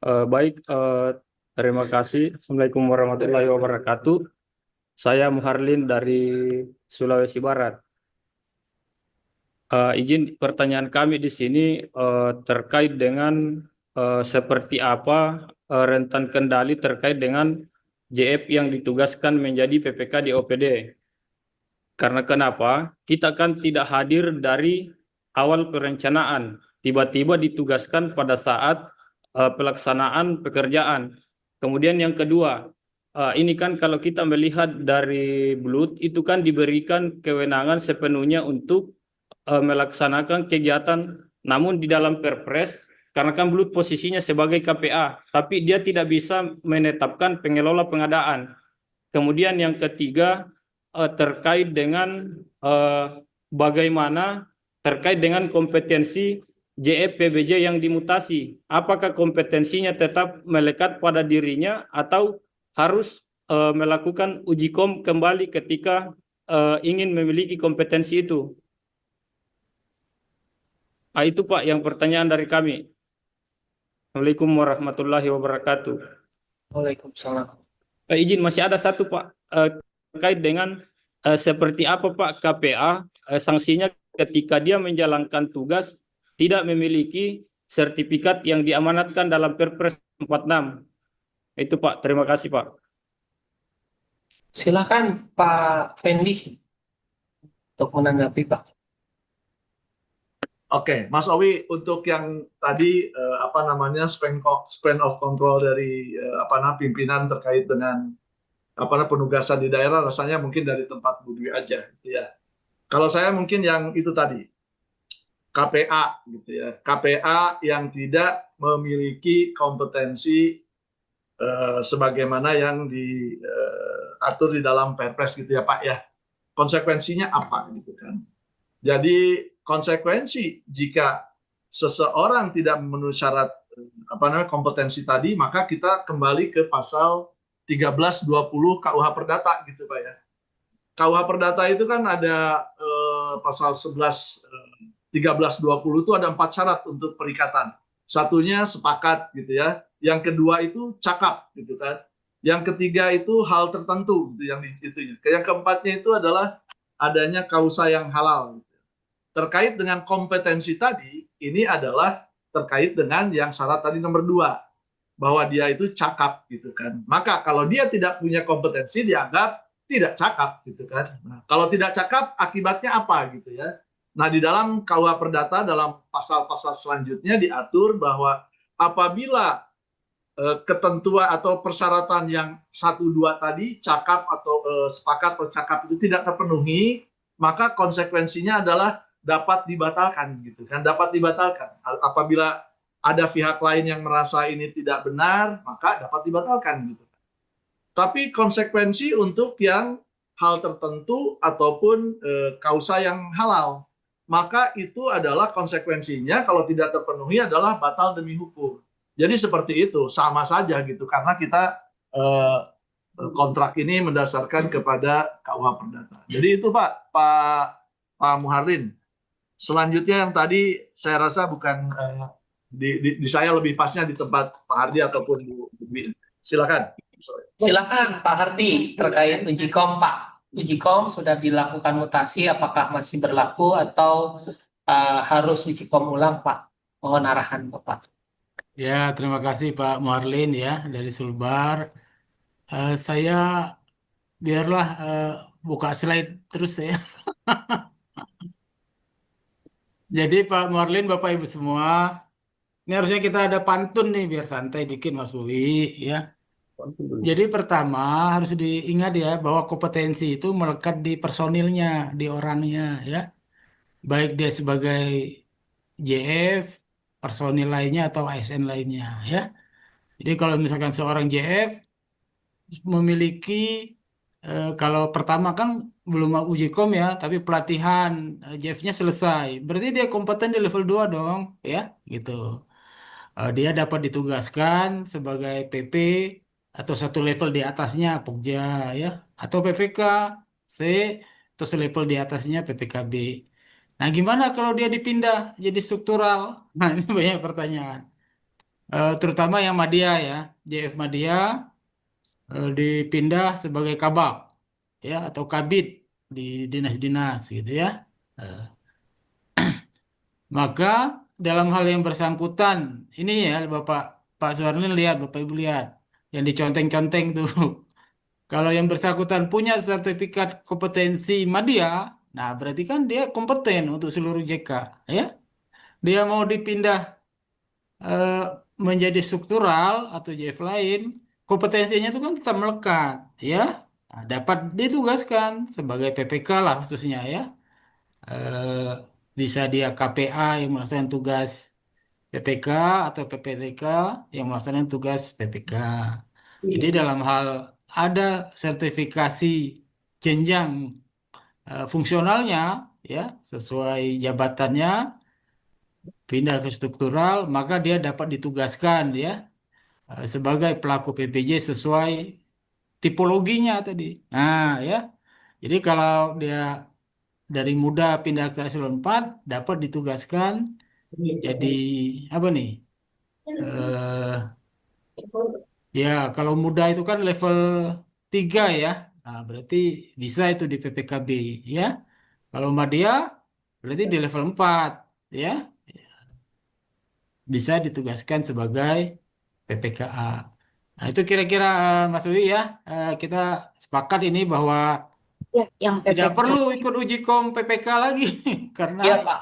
Baik, terima kasih. Assalamualaikum warahmatullahi wabarakatuh. Saya Muharlin dari Sulawesi Barat. Izin pertanyaan kami di sini terkait dengan seperti apa rentan kendali terkait dengan JF yang ditugaskan menjadi PPK di OPD. Karena kenapa? Kita kan tidak hadir dari awal perencanaan. Tiba-tiba ditugaskan pada saat pelaksanaan pekerjaan. Kemudian yang kedua, ini kan kalau kita melihat dari Blut, itu kan diberikan kewenangan sepenuhnya untuk melaksanakan kegiatan. Namun di dalam Perpres, karena kan Blut posisinya sebagai KPA, tapi dia tidak bisa menetapkan pengelola pengadaan. Kemudian yang ketiga terkait dengan bagaimana terkait dengan kompetensi JF PBJ yang dimutasi. Apakah kompetensinya tetap melekat pada dirinya atau harus melakukan uji kom kembali ketika ingin memiliki kompetensi itu? Itu Pak yang pertanyaan dari kami. Assalamualaikum warahmatullahi wabarakatuh. Waalaikumsalam. Izin masih ada satu Pak terkait dengan seperti apa Pak KPA sanksinya ketika dia menjalankan tugas tidak memiliki sertifikat yang diamanatkan dalam Perpres 46. Itu Pak, terima kasih Pak. Silakan Pak Fendi untuk menanggapi Pak. Oke, Mas Owi, untuk yang tadi span of control dari pimpinan terkait dengan penugasan di daerah, rasanya mungkin dari tempat Bu Dwi aja, gitu ya. Kalau saya mungkin yang itu tadi KPA, gitu ya, KPA yang tidak memiliki kompetensi sebagaimana yang diatur di dalam Perpres, gitu ya Pak ya. Konsekuensinya apa, gitu kan? Jadi konsekuensi jika seseorang tidak memenuhi syarat kompetensi tadi, maka kita kembali ke pasal 1320 KUH Perdata gitu Pak ya. KUH Perdata itu kan ada pasal 1320 itu ada 4 syarat untuk perikatan. Satunya sepakat gitu ya. Yang kedua itu cakap gitu kan. Yang ketiga itu hal tertentu gitu yang itunya. Yang keempatnya itu adalah adanya kausa yang halal. Terkait dengan kompetensi tadi, ini adalah terkait dengan yang syarat tadi nomor 2, bahwa dia itu cakap gitu kan. Maka kalau dia tidak punya kompetensi dianggap tidak cakap gitu kan. Nah, kalau tidak cakap akibatnya apa gitu ya. Nah, di dalam KUH Perdata dalam pasal-pasal selanjutnya diatur bahwa apabila ketentuan atau persyaratan yang 1, 2 tadi cakap atau sepakat atau cakap itu tidak terpenuhi, maka konsekuensinya adalah dapat dibatalkan gitu kan, dapat dibatalkan. Apabila ada pihak lain yang merasa ini tidak benar, maka dapat dibatalkan gitu. Tapi konsekuensi untuk yang hal tertentu ataupun kausa yang halal, maka itu adalah konsekuensinya kalau tidak terpenuhi adalah batal demi hukum. Jadi seperti itu, sama saja gitu, karena kita kontrak ini mendasarkan kepada KUH Perdata. Jadi itu Pak Muharlin. Selanjutnya yang tadi saya rasa bukan di saya lebih pasnya di tempat Pak Hardi ataupun Bu Dwi. Silakan. Silakan Pak Hardi terkait uji kom Pak. Uji kom sudah dilakukan mutasi, apakah masih berlaku atau harus uji kom ulang Pak? Mohon arahan Bapak. Ya, terima kasih Pak Muharlin ya dari Sulbar. Saya biarlah buka slide terus ya. Jadi Pak Muharlin, Bapak Ibu semua, ini harusnya kita ada pantun nih biar santai dikit Mas Bowi ya. Jadi pertama harus diingat ya bahwa kompetensi itu melekat di personilnya, di orangnya ya. Baik dia sebagai JF, personil lainnya atau ASN lainnya ya. Jadi kalau misalkan seorang JF memiliki kalau pertama kan belum mau uji kom ya, tapi pelatihan JF-nya selesai. Berarti dia kompeten di level 2 dong, ya, gitu. Dia dapat ditugaskan sebagai PP atau satu level di atasnya Pokja ya, atau PPK C atau selevel di atasnya PPKB. Nah, gimana kalau dia dipindah jadi struktural? Nah, ini banyak pertanyaan. terutama yang Madya ya, JF Madya dipindah sebagai kabak ya atau kabid di dinas-dinas gitu ya. Eh, Maka dalam hal yang bersangkutan ini ya Pak Suharlin lihat, Bapak Ibu lihat yang diconteng-conteng tuh. Kalau yang bersangkutan punya sertifikat kompetensi Madya, nah berarti kan dia kompeten untuk seluruh JK ya. Dia mau dipindah eh, menjadi struktural atau JF lain, kompetensinya itu kan tetap melekat, ya. Nah, dapat ditugaskan sebagai PPK lah khususnya ya. Eh, Bisa dia KPA yang melaksanakan tugas PPK atau PPTK yang melaksanakan tugas PPK. Jadi dalam hal ada sertifikasi jenjang fungsionalnya ya sesuai jabatannya pindah ke struktural, maka dia dapat ditugaskan ya sebagai pelaku PPJ sesuai tipologinya tadi. Nah, ya. Jadi kalau dia dari muda pindah ke eselon 4 dapat ditugaskan jadi apa nih? Eh Ya, kalau muda itu kan level 3 ya. Nah, berarti bisa itu di PPKB ya. Kalau Madya berarti di level 4 ya. Bisa ditugaskan sebagai PPKA. Nah, itu kira-kira Mas Wi ya, kita sepakat ini bahwa Ya, yang tidak PPK. perlu ikut uji kom PPK lagi karena Iya, Pak.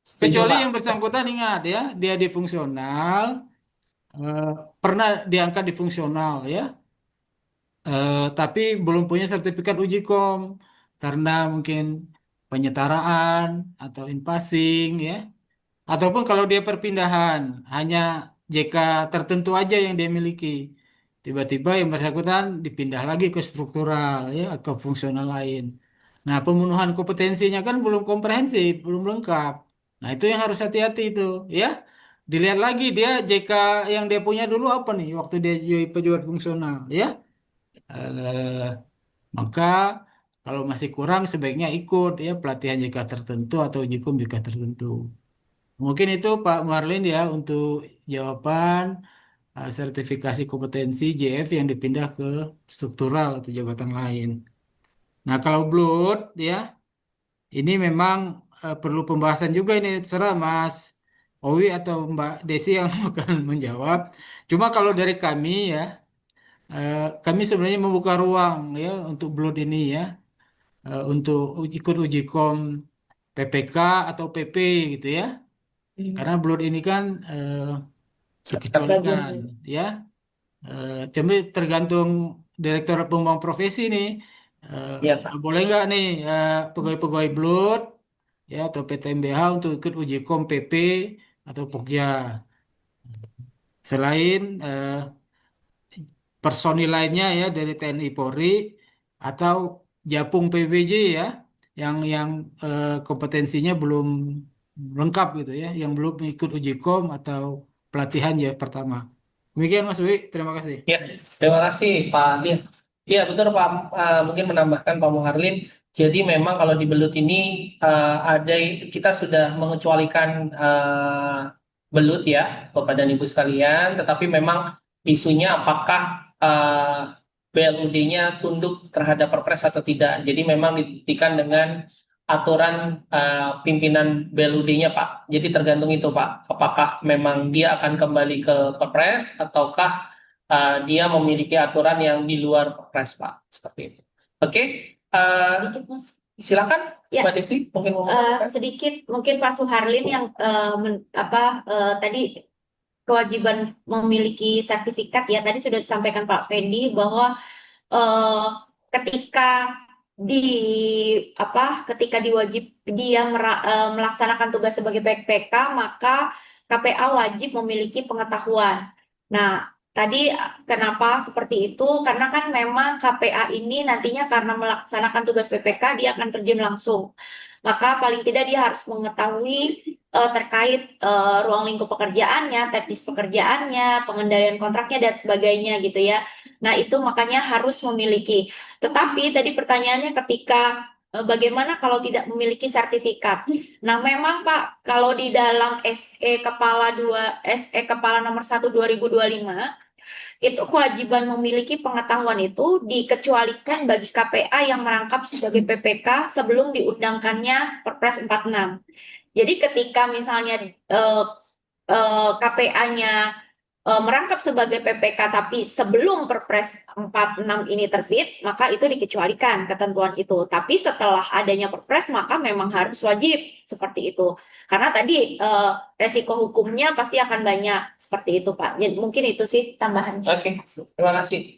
Setuju, kecuali Pak. yang bersangkutan ingat ya, dia di fungsional, eh, pernah diangkat di fungsional ya, tapi belum punya sertifikat uji kom karena mungkin penyetaraan atau in-passing ya. Ataupun kalau dia perpindahan, hanya JK tertentu aja yang dia miliki. Tiba-tiba yang bersangkutan dipindah lagi ke struktural ya atau fungsional lain. Nah, pemenuhan kompetensinya kan belum komprehensif, belum lengkap. Nah, itu yang harus hati-hati itu ya. Dilihat lagi dia JK yang dia punya dulu apa nih waktu dia jadi pejabat fungsional ya. Eh, Maka kalau masih kurang sebaiknya ikut ya pelatihan JK tertentu atau JIKUM JK tertentu. Mungkin itu Pak Marlin ya untuk jawaban sertifikasi kompetensi JF yang dipindah ke struktural atau jabatan lain. Nah, kalau blood ya, ini memang perlu pembahasan juga ini terserah Mas Owi atau Mbak Desi yang akan menjawab. Cuma kalau dari kami ya, kami sebenarnya membuka ruang ya untuk blood ini ya, untuk ikut uji kom PPK atau PP gitu ya. Karena blood ini kan dikecualikan ya. Cuma tergantung Direktorat Pengembangan Profesi nih. Iya, Pak. Boleh nggak nih pegawai-pegawai BLUT ya atau PTMBH untuk ikut uji kom PP atau Pokja. Selain personil lainnya ya dari TNI Polri atau Japung PBJ ya yang kompetensinya belum lengkap gitu ya, yang belum ikut uji kom atau pelatihan ya pertama. Demikian Mas Wi, terima kasih. Ya, terima kasih Pak Adil. Iya, betul Pak. Mungkin menambahkan Pak Muharlin. Jadi memang kalau di belut ini ada kita sudah mengecualikan belut ya Bapak dan Ibu sekalian, tetapi memang isunya apakah BLUD-nya tunduk terhadap Perpres atau tidak. Jadi memang dibuktikan dengan aturan pimpinan BLUD-nya Pak. Jadi tergantung itu Pak, apakah memang dia akan kembali ke Perpres ataukah dia memiliki aturan yang di luar Perpres Pak, seperti itu. Oke, Sedikit, Mas. silakan Ya. Mbak Desi mungkin mau menambahkan. Sedikit mungkin Pak Suharlin yang tadi kewajiban memiliki sertifikat ya tadi sudah disampaikan Pak Fendi bahwa ketika dia melaksanakan tugas sebagai PPK maka KPA wajib memiliki pengetahuan. Nah, tadi kenapa seperti itu? Karena kan memang KPA ini nantinya karena melaksanakan tugas PPK dia akan terjun langsung. Maka paling tidak dia harus mengetahui terkait ruang lingkup pekerjaannya, teknis pekerjaannya, pengendalian kontraknya dan sebagainya gitu ya. Nah, itu makanya harus memiliki. Tetapi tadi pertanyaannya ketika bagaimana kalau tidak memiliki sertifikat? Nah, memang Pak, kalau di dalam SE Kepala nomor 1 2025 itu kewajiban memiliki pengetahuan itu dikecualikan bagi KPA yang merangkap sebagai PPK sebelum diundangkannya Perpres 46. Jadi ketika misalnya KPA-nya merangkap sebagai PPK tapi sebelum Perpres 46 ini terbit, maka itu dikecualikan ketentuan itu. Tapi setelah adanya Perpres, maka memang harus wajib seperti itu. Karena tadi resiko hukumnya pasti akan banyak seperti itu, Pak. Jadi, mungkin itu sih tambahannya. Oke, terima kasih.